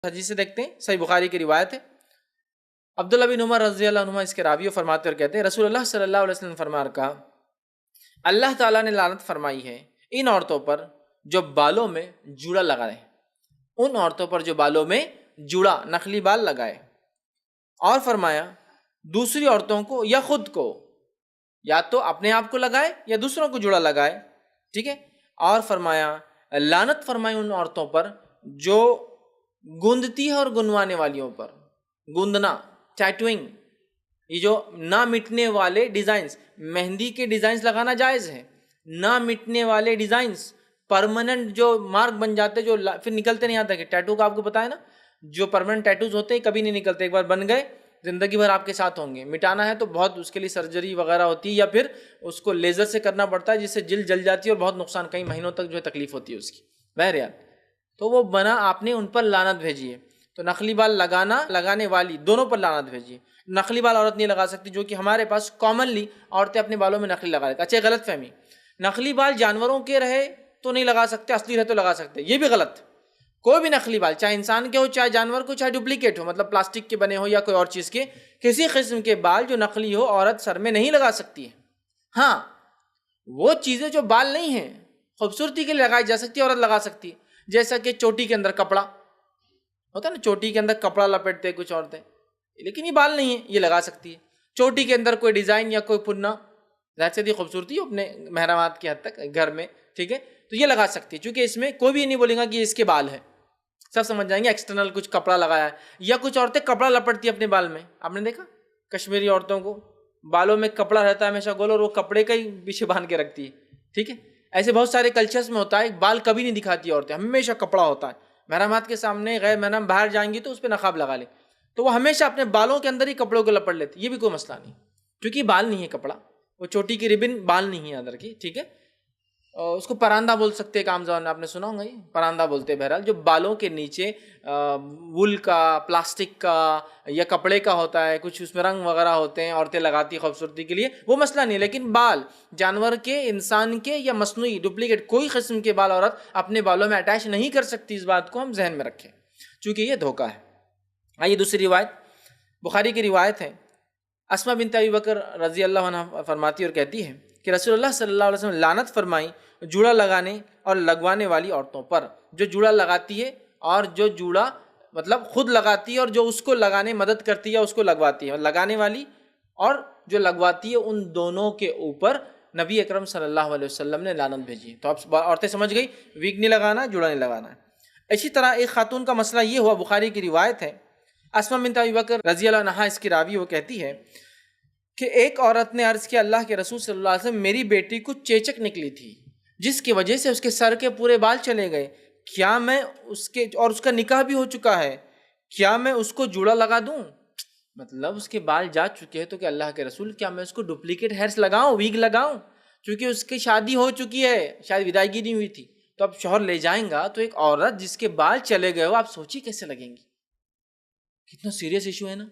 حدیث سے دیکھتے ہیں، صحیح بخاری کی روایت ہے، عبداللہ بن عمر رضی اللہ عنہما اس کے راوی فرماتے اور کہتے ہیں رسول اللہ صلی اللہ علیہ وسلم فرما کہا اللہ تعالیٰ نے لعنت فرمائی ہے ان عورتوں پر جو بالوں میں جوڑا لگائے، ان عورتوں پر جو بالوں میں جوڑا نخلی بال لگائے، اور فرمایا دوسری عورتوں کو یا خود کو، یا تو اپنے آپ کو لگائے یا دوسروں کو جوڑا لگائے، ٹھیک ہے، اور فرمایا لعنت فرمائی ان عورتوں پر جو گوندتی ہے اور گنوانے والیوں پر۔ گوندنا، ٹیٹوئنگ، یہ جو نہ مٹنے والے ڈیزائنز، مہندی کے ڈیزائنز لگانا جائز ہے، نہ مٹنے والے ڈیزائنز، پرماننٹ جو مارک بن جاتے جو پھر نکلتے نہیں آتے، کہ ٹیٹو کا آپ کو پتا ہے نا، جو پرماننٹ ٹیٹوز ہوتے ہیں کبھی نہیں نکلتے، ایک بار بن گئے زندگی بھر آپ کے ساتھ ہوں گے۔ مٹانا ہے تو بہت اس کے لیے سرجری وغیرہ ہوتی ہے، یا پھر اس کو لیزر سے کرنا پڑتا ہے جس سے جلد جل جاتی ہے اور بہت نقصان، کئی مہینوں تک جو ہے تکلیف ہوتی ہے اس کی۔ بہرحال تو وہ بنا، آپ نے ان پر لعنت بھیجی ہے۔ تو نقلی بال لگانا، لگانے والی، دونوں پر لعنت بھیجی ہے۔ نقلی بال عورت نہیں لگا سکتی، جو کہ ہمارے پاس کامنلی عورتیں اپنے بالوں میں نقلی لگا لیتی۔ اچھا، غلط فہمی، نقلی بال جانوروں کے رہے تو نہیں لگا سکتے، اصلی رہے تو لگا سکتے، یہ بھی غلط۔ کوئی بھی نقلی بال، چاہے انسان کے ہو چاہے جانور کو، چاہے ڈپلیکیٹ ہو، مطلب پلاسٹک کے بنے ہو یا کوئی اور چیز کے، کسی قسم کے بال جو نقلی ہو عورت سر میں نہیں لگا سکتی ہے۔ ہاں، وہ چیزیں جو بال نہیں ہیں، خوبصورتی کے لیے لگائی جا سکتی ہے، عورت لگا سکتی ہے، جیسا کہ چوٹی کے اندر کپڑا ہوتا ہے نا، چوٹی کے اندر کپڑا لپیٹتے ہیں کچھ عورتیں، لیکن یہ بال نہیں ہے، یہ لگا سکتی ہے۔ چوٹی کے اندر کوئی ڈیزائن یا کوئی پننا، ظاہر سی خوبصورتی ہو اپنے محرمات کی حد تک گھر میں، ٹھیک ہے، تو یہ لگا سکتی ہے، چونکہ اس میں کوئی بھی نہیں بولے گا کہ یہ اس کے بال ہے، سب سمجھ جائیں گے ایکسٹرنل کچھ کپڑا لگایا ہے۔ یا کچھ عورتیں کپڑا لپٹتی ہیں اپنے بال میں، آپ نے دیکھا کشمیری عورتوں کو بالوں میں کپڑا رہتا ہے ہمیشہ گول، اور وہ کپڑے کا ہی پیچھے باندھ کے رکھتی ہے، ٹھیک ہے۔ ایسے بہت سارے کلچرز میں ہوتا ہے، بال کبھی نہیں دکھاتی عورتیں، ہمیشہ کپڑا ہوتا ہے۔ محرمات کے سامنے غیر محرم باہر جائیں گی تو اس پہ نقاب لگا لیں، تو وہ ہمیشہ اپنے بالوں کے اندر ہی کپڑوں کو لپٹ لیتی، یہ بھی کوئی مسئلہ نہیں، کیونکہ بال نہیں ہے کپڑا، وہ چوٹی کی ربن بال نہیں ہے اندر کی، ٹھیک ہے۔ اس کو پراندہ بول سکتے ہیں، عام زبان میں آپ نے سنا ہوگا، یہ پراندہ بولتے ہیں۔ بہرحال جو بالوں کے نیچے وول کا، پلاسٹک کا یا کپڑے کا ہوتا ہے، کچھ اس میں رنگ وغیرہ ہوتے ہیں، عورتیں لگاتی خوبصورتی کے لیے، وہ مسئلہ نہیں، لیکن بال جانور کے، انسان کے یا مصنوعی ڈپلیکیٹ کوئی قسم کے بال عورت اپنے بالوں میں اٹیچ نہیں کر سکتی، اس بات کو ہم ذہن میں رکھیں، چونکہ یہ دھوکہ ہے۔ آئیے دوسری روایت، بخاری کی روایت ہے، اسما بنت ابی بکر رضی اللہ عنہ فرماتی اور کہتی ہے کہ رسول اللہ صلی اللہ علیہ وسلم لعنت فرمائی جوڑا لگانے اور لگوانے والی عورتوں پر، جو جوڑا لگاتی ہے اور جو جوڑا مطلب خود لگاتی ہے اور جو اس کو لگانے مدد کرتی ہے اس کو لگواتی ہے، لگانے والی اور جو لگواتی ہے، ان دونوں کے اوپر نبی اکرم صلی اللہ علیہ وسلم نے لعنت بھیجی۔ تو اب عورتیں سمجھ گئی، ویگ نہیں لگانا، جوڑا نہیں لگانا ہے۔ اسی طرح ایک خاتون کا مسئلہ یہ ہوا، بخاری کی روایت ہے، اسما بنت ابی بکر رضی اللہ عنہا اس کی راوی، وہ کہتی ہے کہ ایک عورت نے عرض کیا اللہ کے رسول صلی اللہ علیہ وسلم، میری بیٹی کو چیچک نکلی تھی جس کی وجہ سے اس کے سر کے پورے بال چلے گئے، کیا میں اس کے، اور اس کا نکاح بھی ہو چکا ہے، کیا میں اس کو جوڑا لگا دوں؟ مطلب اس کے بال جا چکے ہیں، تو کہ اللہ کے رسول کیا میں اس کو ڈپلیکیٹ ہیئرس لگاؤں، ویگ لگاؤں؟ چونکہ اس کی شادی ہو چکی ہے، شاید وداعگی نہیں ہوئی تھی، تو اب شوہر لے جائیں گا، تو ایک عورت جس کے بال چلے گئے ہو، آپ سوچیے کیسے لگیں گی؟ کتنا سیریس ایشو ہے نا۔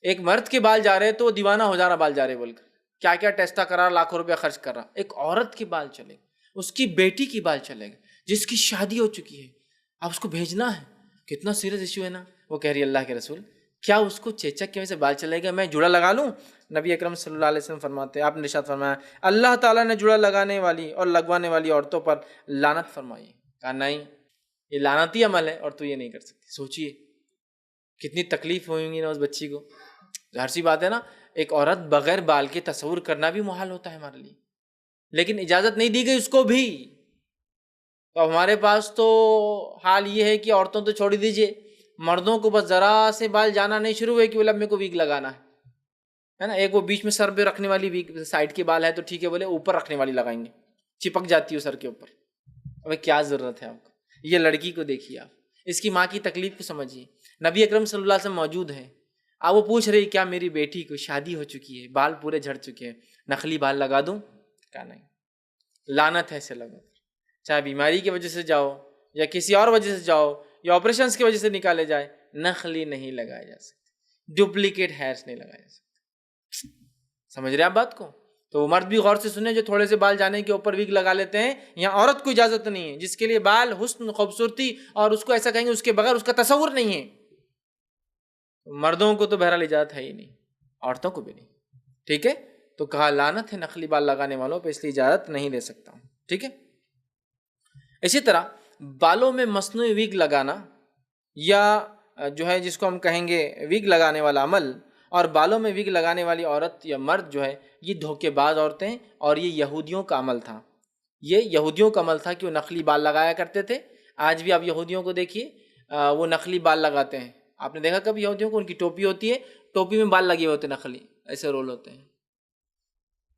ایک مرد کے بال جا رہے تو وہ دیوانہ ہو جا رہا، بال جا رہے بول کر کیا کیا ٹیسٹا کرا، لاکھوں روپیہ خرچ کر رہا۔ ایک عورت کے بال چلے گئے، اس کی بیٹی کی بال چلے گئے، جس کی شادی ہو چکی ہے، اب اس کو بھیجنا ہے، کتنا سیریس ایشو ہے نا۔ وہ کہہ رہی اللہ کے رسول کیا اس کو چیچک کی وجہ سے بال چلے گئے، میں جوڑا لگا لوں؟ نبی اکرم صلی اللہ علیہ وسلم فرماتے ہیں، آپ نے ارشاد فرمایا اللہ تعالیٰ نے جوڑا لگانے والی اور لگوانے والی عورتوں پر لعنت فرمائی۔ کہا نہیں، یہ لعنتی عمل ہے اور تو یہ نہیں کر سکتی۔ سوچئے کتنی تکلیف ہوئیں گی نا اس بچی کو۔ ظاہر سی بات ہے نا، ایک عورت بغیر بال کے تصور کرنا بھی محال ہوتا ہے ہمارے لیے، لیکن اجازت نہیں دی گئی اس کو بھی۔ تو ہمارے پاس تو حال یہ ہے کہ عورتوں تو چھوڑ دیجئے، مردوں کو بس ذرا سے بال جانا نہیں شروع ہوئے کہ بولے اب میرے کو ویگ لگانا ہے نا۔ ایک وہ بیچ میں سر پہ رکھنے والی ویگ، سائڈ کے بال ہے تو ٹھیک ہے، بولے اوپر رکھنے والی لگائیں گے، چپک جاتی ہے سر کے اوپر۔ ابھی کیا ضرورت ہے آپ کو؟ یہ لڑکی کو دیکھیے آپ، اس کی ماں کی تکلیف کو سمجھیے۔ نبی اکرم صلی اللہ علیہ وسلم موجود ہیں، اب وہ پوچھ رہی کیا میری بیٹی کو شادی ہو چکی ہے، بال پورے جھڑ چکے ہیں، نقلی بال لگا دوں؟ کیا نہیں، لعنت ہے ایسے لوگوں پر، چاہے بیماری کی وجہ سے جاؤ یا کسی اور وجہ سے جاؤ یا آپریشنس کی وجہ سے نکالے جائے، نقلی نہیں لگائے جا سکتے، ڈپلیکیٹ ہیئرس نہیں لگائے جا سکتے۔ سمجھ رہے آپ بات کو؟ تو مرد بھی غور سے سنیں جو تھوڑے سے بال جانے کے اوپر وگ لگا لیتے ہیں. یہاں عورت کو اجازت نہیں ہے جس کے لیے بال حسن خوبصورتی اور اس کو ایسا کہیں گے اس کے بغیر اس کا تصور نہیں ہے. مردوں کو تو بہرحال اجازت ہے ہی نہیں, عورتوں کو بھی نہیں. ٹھیک ہے, تو کہا لعنت ہے نقلی بال لگانے والوں پہ, اس لیے اجازت نہیں دے سکتا ہوں. ٹھیک ہے. اسی طرح بالوں میں مصنوعی وگ لگانا یا جو ہے جس کو ہم کہیں گے وگ لگانے والا عمل, اور بالوں میں وگ لگانے والی عورت یا مرد جو ہے یہ دھوکے باز عورتیں, اور یہ یہودیوں کا عمل تھا. یہ یہودیوں کا عمل تھا کہ وہ نقلی بال لگایا کرتے تھے. آج بھی آپ یہودیوں کو دیکھیے, وہ نقلی بال لگاتے ہیں. آپ نے دیکھا کبھی یہودیوں کو, ان کی ٹوپی ہوتی ہے, ٹوپی میں بال لگے ہوتے نقلی, ایسے رول ہوتے ہیں.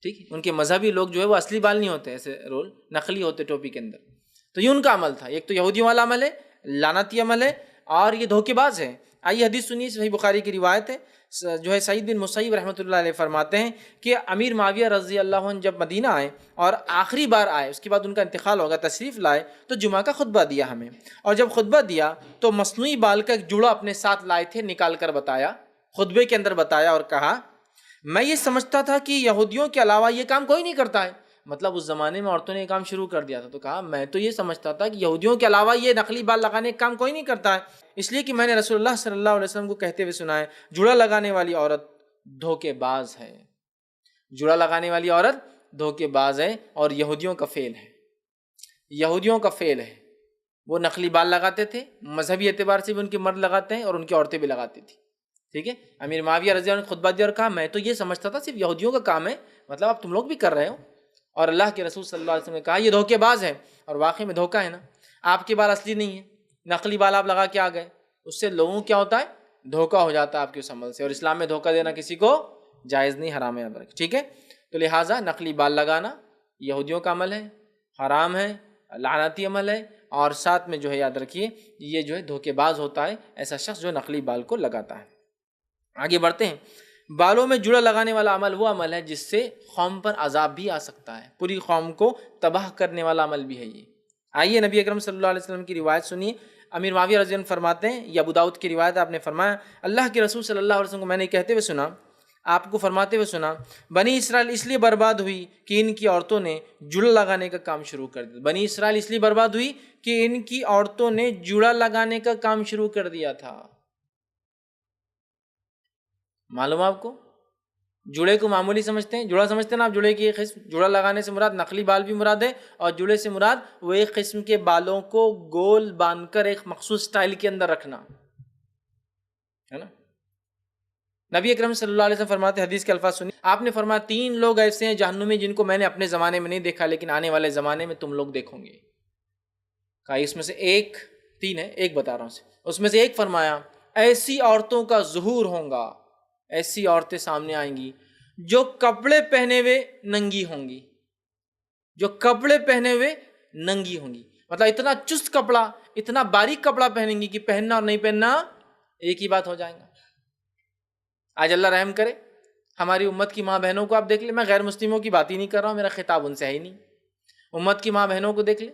ٹھیک ہے, ان کے مذہبی لوگ جو ہے وہ اصلی بال نہیں ہوتے, ایسے رول نقلی ہوتے ٹوپی کے اندر. تو یہ ان کا عمل تھا. ایک تو یہودیوں والا عمل ہے, لعنتی عمل ہے, اور یہ دھوکے باز ہے. آئیے حدیث سنیے, صحیح بخاری کی روایت ہے, جو ہے سعید بن مسیب رحمۃ اللہ علیہ فرماتے ہیں کہ امیر معاویہ رضی اللہ عنہ جب مدینہ آئے اور آخری بار آئے, اس کے بعد ان کا انتقال ہوگا, تشریف لائے تو جمعہ کا خطبہ دیا ہمیں. اور جب خطبہ دیا تو مصنوعی بال کا ایک جوڑا اپنے ساتھ لائے تھے, نکال کر بتایا, خطبے کے اندر بتایا اور کہا میں یہ سمجھتا تھا کہ یہودیوں کے علاوہ یہ کام کوئی نہیں کرتا ہے. مطلب اس زمانے میں عورتوں نے یہ کام شروع کر دیا تھا. تو کہا میں تو یہ سمجھتا تھا کہ یہودیوں کے علاوہ یہ نقلی بال لگانے کا کام کوئی نہیں کرتا ہے, اس لیے کہ میں نے رسول اللہ صلی اللہ علیہ وسلم کو کہتے ہوئے سنا ہے جوڑا لگانے والی عورت دھوکے باز ہے. جوڑا لگانے والی عورت دھوکے باز ہے اور یہودیوں کا فعل ہے. یہودیوں کا فعل ہے. وہ نقلی بال لگاتے تھے, مذہبی اعتبار سے بھی ان کے مرد لگاتے ہیں اور ان کی عورتیں بھی لگاتی تھی. ٹھیک ہے, امیر معاویہ رضی اللہ عنہ نے خطبہ دیا اور کہا میں تو یہ سمجھتا تھا صرف یہودیوں کا کام ہے, مطلب اب تم لوگ بھی کر رہے ہو. اور اللہ کے رسول صلی اللہ علیہ وسلم نے کہا یہ دھوکے باز ہے, اور واقعی میں دھوکہ ہے نا. آپ کے بال اصلی نہیں ہیں, نقلی بال آپ لگا کے آ گئے, اس سے لوگوں کیا ہوتا ہے, دھوکہ ہو جاتا ہے آپ کے اس عمل سے. اور اسلام میں دھوکہ دینا کسی کو جائز نہیں, حرام ہے. ٹھیک ہے, تو لہٰذا نقلی بال لگانا یہودیوں کا عمل ہے, حرام ہے, لعنتی عمل ہے, اور ساتھ میں جو ہے یاد رکھیے یہ جو ہے دھوکے باز ہوتا ہے ایسا شخص جو نقلی بال کو لگاتا ہے. آگے بڑھتے ہیں. بالوں میں جوڑا لگانے والا عمل وہ عمل ہے جس سے قوم پر عذاب بھی آ سکتا ہے, پوری قوم کو تباہ کرنے والا عمل بھی ہے یہ. آئیے نبی اکرم صلی اللہ علیہ وسلم کی روایت سنیے. امیر معاویہ رضی اللہ عنہ فرماتے ہیں, یہ ابو داؤد کی روایت, آپ نے فرمایا اللہ کے رسول صلی اللہ علیہ وسلم کو میں نے کہتے ہوئے سنا, آپ کو فرماتے ہوئے سنا بنی اسرائیل اس لیے برباد ہوئی کہ ان کی عورتوں نے جوڑا لگانے کا کام شروع کر دیا. بنی اسرائیل اس لیے برباد ہوئی کہ ان کی عورتوں نے جوڑا لگانے کا کام شروع کر دیا تھا. معلوم آپ کو, جوڑے کو معمولی سمجھتے ہیں, جوڑا سمجھتے ہیں نا آپ, جوڑے کی ایک قسم, جوڑا لگانے سے مراد نقلی بال بھی مراد ہے, اور جوڑے سے مراد وہ ایک قسم کے بالوں کو گول باندھ کر ایک مخصوص سٹائل کے اندر رکھنا ہے نا. نبی اکرم صلی اللہ علیہ وسلم فرماتے ہیں, حدیث کے الفاظ سنیے, آپ نے فرمایا 3 لوگ ایسے ہیں جہنم میں جن کو میں نے اپنے زمانے میں نہیں دیکھا لیکن آنے والے زمانے میں تم لوگ دیکھو گے. کہا اس میں سے ایک, 3 ہے, ایک بتا رہا ہوں, اس میں سے ایک فرمایا ایسی عورتوں کا ظہور ہوگا, ایسی عورتیں سامنے آئیں گی جو کپڑے پہنے ہوئے ننگی ہوں گی, جو کپڑے پہنے ہوئے ننگی ہوں گی. مطلب اتنا چست کپڑا, اتنا باریک کپڑا پہنیں گی کہ پہننا اور نہیں پہننا ایک ہی بات ہو جائے گا. آج اللہ رحم کرے ہماری امت کی ماں بہنوں کو آپ دیکھ لیں, میں غیر مسلموں کی بات ہی نہیں کر رہا ہوں, میرا خطاب ان سے ہے ہی نہیں. امت کی ماں بہنوں کو دیکھ لیں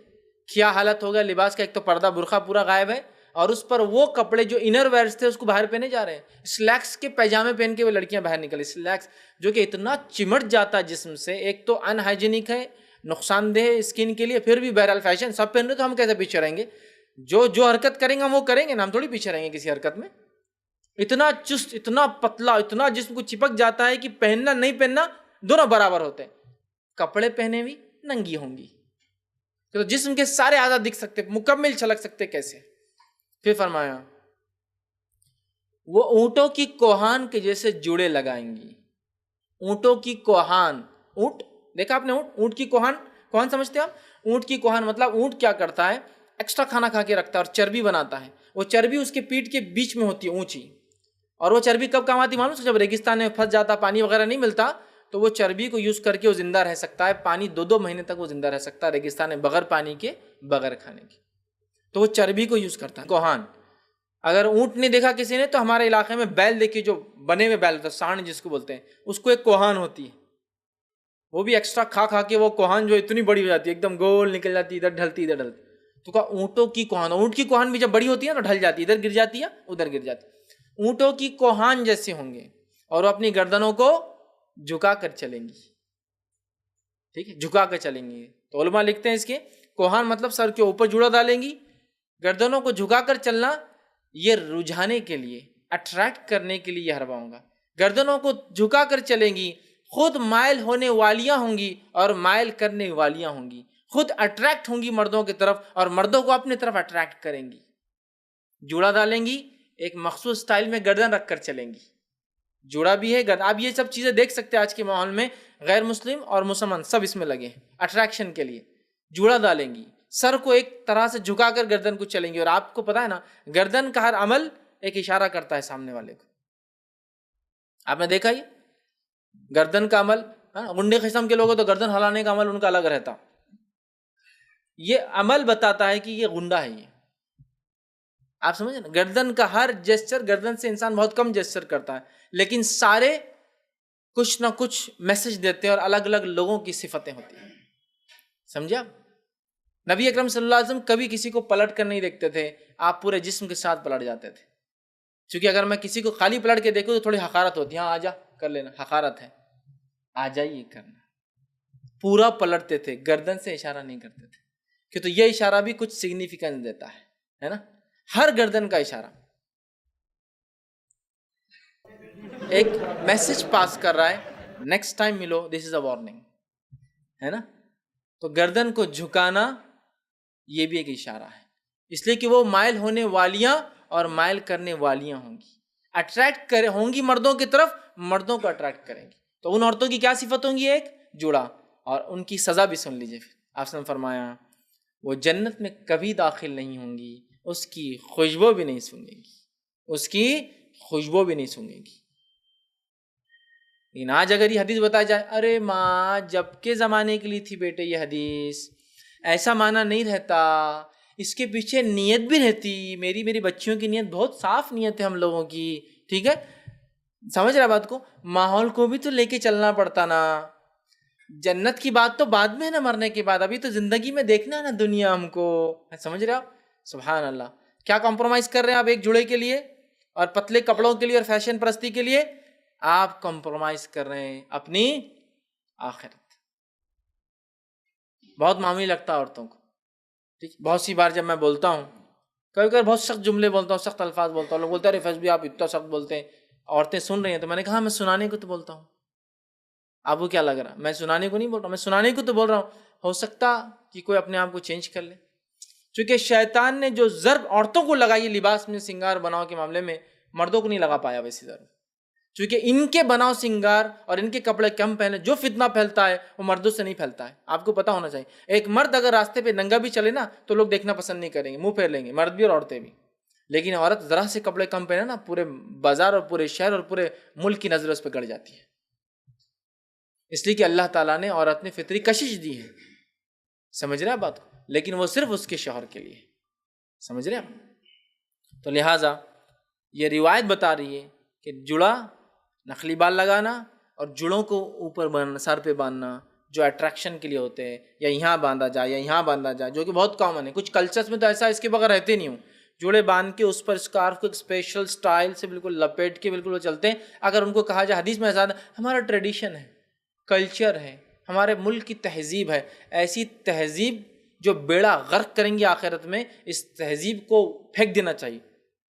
کیا حالت ہوگا لباس کا. ایک تو پردہ برقع پورا غائب ہے, اور اس پر وہ کپڑے جو انر ویئرس تھے اس کو باہر پہنے جا رہے ہیں. سلیکس کے پیجامے پہن کے وہ لڑکیاں باہر نکلیں, سلیکس جو کہ اتنا چمٹ جاتا ہے جسم سے, ایک تو ان ہائیجینک ہے, نقصان دہ اسکن کے لیے, پھر بھی بہرحال فیشن سب پہن رہے تو ہم کیسے پیچھے رہیں گے. جو حرکت کریں گے ہم وہ کریں گے نا, ہم تھوڑی پیچھے رہیں گے کسی حرکت میں. اتنا چست, اتنا پتلا, اتنا جسم کو چپک جاتا ہے کہ پہننا نہیں پہننا دونوں برابر ہوتے ہیں. کپڑے پہنے ہوئی ننگی ہوں گی تو جسم کے سارے اعضاء دکھ سکتے, مکمل چھلک سکتے کیسے. پھر فرمایا وہ اونٹوں کی کوہان کے جیسے جوڑے لگائیں گی. اونٹوں کی کوہان, اونٹ دیکھا آپ نے, اونٹ کی کوہان, کوہان سمجھتے ہیں آپ؟ اونٹ کی کوہان مطلب اونٹ کیا کرتا ہے, ایکسٹرا کھانا کھا کے رکھتا ہے اور چربی بناتا ہے. وہ چربی اس کے پیٹھ کے بیچ میں ہوتی ہے اونچی, اور وہ چربی کب کام آتی معلوم ہے, جب ریگستان میں پھنس جاتا, پانی وغیرہ نہیں ملتا, تو وہ چربی کو یوز کر کے وہ زندہ رہ سکتا ہے. پانی 2 مہینے تک وہ زندہ رہ سکتا ہے ریگستان میں, بغیر پانی کے, بغیر کھانے کے. تو وہ چربی کو یوز کرتا ہے کوہان. اگر اونٹ نہیں دیکھا کسی نے تو ہمارے علاقے میں بیل دیکھیے, جو بنے ہوئے بیل ہوتا ہے, سانڈ جس کو بولتے ہیں, اس کو ایک کوہان ہوتی ہے. وہ بھی ایکسٹرا کھا کے وہ کوہان جو اتنی بڑی ہو جاتی ہے, ایک دم گول نکل جاتی ہے, ادھر ڈھلتی ادھر ڈھلتی. تو کہا اونٹوں کی کوہان, اونٹ کی کوہان بھی جب بڑی ہوتی ہے تو ڈھل جاتی ہے, ادھر گر جاتی ہے ادھر گر جاتی ہے. اونٹوں کی کوہان جیسے ہوں گے اور وہ اپنی گردنوں کو جھکا کر چلیں گی. ٹھیک ہے، جھکا کر چلیں گی. تو علماء لکھتے ہیں اس کے کوہان مطلب سر کے اوپر جوڑا ڈالیں گی. گردنوں کو جھکا کر چلنا یہ رجھانے کے لیے، اٹریکٹ کرنے کے لیے یہ حربہ ہوگا. گردنوں کو جھکا کر چلیں گی، خود مائل ہونے والیاں ہوں گی اور مائل کرنے والیاں ہوں گی، خود اٹریکٹ ہوں گی مردوں کی طرف اور مردوں کو اپنی طرف اٹریکٹ کریں گی. جوڑا ڈالیں گی، ایک مخصوص سٹائل میں گردن رکھ کر چلیں گی. جوڑا بھی ہے گردن. آپ یہ سب چیزیں دیکھ سکتے ہیں آج کے ماحول میں، غیر مسلم اور مسلمان سب اس میں لگے ہیں اٹریکشن کے لیے. جوڑا ڈالیں گی، سر کو ایک طرح سے جھکا کر گردن کو چلیں گی. اور آپ کو پتا ہے نا، گردن کا ہر عمل ایک اشارہ کرتا ہے سامنے والے کو. آپ نے دیکھا یہ گردن کا عمل، غنڈے قسم کے لوگ تو گردن ہلانے کا عمل ان کا الگ رہتا. یہ عمل بتاتا ہے کہ یہ غنڈا ہے. یہ آپ سمجھیں نا، گردن کا ہر جیسچر، گردن سے انسان بہت کم جیسچر کرتا ہے لیکن سارے کچھ نہ کچھ میسج دیتے ہیں اور الگ الگ لوگوں کی صفتیں ہوتی ہیں. سمجھے آپ؟ نبی اکرم صلی اللہ علیہ وسلم کبھی کسی کو پلٹ کر نہیں دیکھتے تھے، آپ پورے جسم کے ساتھ پلٹ جاتے تھے. چونکہ اگر میں کسی کو خالی پلٹ کے دیکھوں تو تھوڑی حقارت ہوتی ہے، ہاں آ جا کر لینا، حقارت ہے، آ جائیے کرنا. پورا پلٹتے تھے، گردن سے اشارہ نہیں کرتے تھے، کہ تو یہ اشارہ بھی کچھ سگنیفیکنس دیتا ہے نا. ہر گردن کا اشارہ ایک میسج پاس کر رہا ہے، نیکسٹ ٹائم ملو دس از اے وارننگ، ہے نا. تو گردن کو جھکانا یہ بھی ایک اشارہ ہے، اس لیے کہ وہ مائل ہونے والیاں اور مائل کرنے والیاں ہوں گی، اٹریکٹ ہوں گی مردوں کی طرف، مردوں کو اٹریکٹ کریں گی. تو ان عورتوں کی کیا صفت ہوں گی؟ ایک جوڑا. اور ان کی سزا بھی سن لیجیے. پھر آپ نے فرمایا وہ جنت میں کبھی داخل نہیں ہوں گی، اس کی خوشبو بھی نہیں سونگیں گی، اس کی خوشبو بھی نہیں سونگیں گی. لیکن آج اگر یہ حدیث بتایا جائے، ارے ماں جب کے زمانے کے لیے تھی بیٹے یہ حدیث، ایسا معنی نہیں رہتا، اس کے پیچھے نیت بھی رہتی. میری بچیوں کی نیت بہت صاف نیت ہے ہم لوگوں کی، ٹھیک ہے، سمجھ رہا بات کو. ماحول کو بھی تو لے کے چلنا پڑتا نا. جنت کی بات تو بعد میں ہے نا، مرنے کے بعد. ابھی تو زندگی میں دیکھنا ہے نا دنیا ہم کو، سمجھ رہے آپ؟ سبحان اللہ. کیا کمپرومائز کر رہے ہیں آپ ایک جوڑے کے لیے اور پتلے کپڑوں کے لیے اور فیشن پرستی کے لیے؟ آپ کمپرومائز کر رہے ہیں اپنی آخرت. بہت معمولی لگتا ہے عورتوں کو، ٹھیک. بہت سی بار جب میں بولتا ہوں، کبھی کبھی بہت سخت جملے بولتا ہوں، سخت الفاظ بولتا ہوں، لوگ بولتے ہیں ارے فیض بھی آپ اتنا سخت بولتے ہیں، عورتیں سن رہی ہیں. تو میں نے کہا میں سنانے کو تو بولتا ہوں. آپ کو کیا لگ رہا؟ میں سنانے کو نہیں بول رہا، میں سنانے کو تو بول رہا ہوں. ہو سکتا کہ کوئی اپنے آپ کو چینج کر لے. چونکہ شیطان نے جو ضرب عورتوں کو لگائی لباس میں سنگار بناؤ کے معاملے میں، مردوں کو نہیں لگا پایا ویسی ضرب. چونکہ ان کے بناؤ سنگار اور ان کے کپڑے کم پہنے، جو فتنہ پھیلتا ہے وہ مردوں سے نہیں پھیلتا ہے. آپ کو پتا ہونا چاہیے. ایک مرد اگر راستے پہ ننگا بھی چلے نا تو لوگ دیکھنا پسند نہیں کریں گے، منہ پھیر لیں گے، مرد بھی اور عورتیں بھی. لیکن عورت ذرا سے کپڑے کم پہنے نا، پورے بازار اور پورے شہر اور پورے ملک کی نظر اس پہ گڑ جاتی ہے. اس لیے کہ اللہ تعالیٰ نے عورت نے فطری کشش دی ہے. سمجھ رہے ہیں بات کو؟ لیکن وہ صرف اس کے شوہر کے لیے. سمجھ رہے ہیں؟ تو لہٰذا یہ روایت بتا رہی ہے کہ جڑا، نخلی بال لگانا اور جڑوں کو اوپر باندھنا، سر پہ باندھنا، جو اٹریکشن کے لیے ہوتے ہیں، یا یہاں باندھا جائے یا یہاں باندھا جائے، جو کہ بہت کامن ہے. کچھ کلچرز میں تو ایسا اس کے بغیر رہتے نہیں ہوں. جوڑے باندھ کے اس پر اسکارف کو ایک اسپیشل سٹائل سے بالکل لپیٹ کے بالکل وہ چلتے ہیں. اگر ان کو کہا جائے حدیث میں زیادہ ہمارا ٹریڈیشن ہے، کلچر ہے، ہمارے ملک کی تہذیب ہے، ایسی تہذیب جو بیڑا غرق کریں گی آخرت میں، اس تہذیب کو پھینک دینا چاہیے،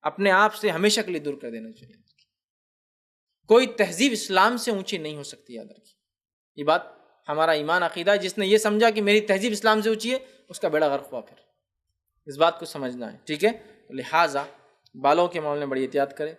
اپنے آپ سے ہمیشہ کے لیے دور کر دینا چاہیے. کوئی تہذیب اسلام سے اونچی نہیں ہو سکتی. یاد رکھیے یہ بات، ہمارا ایمان عقیدہ ہے. جس نے یہ سمجھا کہ میری تہذیب اسلام سے اونچی ہے، اس کا بیڑا غرق ہوا. پھر اس بات کو سمجھنا ہے، ٹھیک ہے. لہٰذا بالوں کے معاملے میں بڑی احتیاط کریں.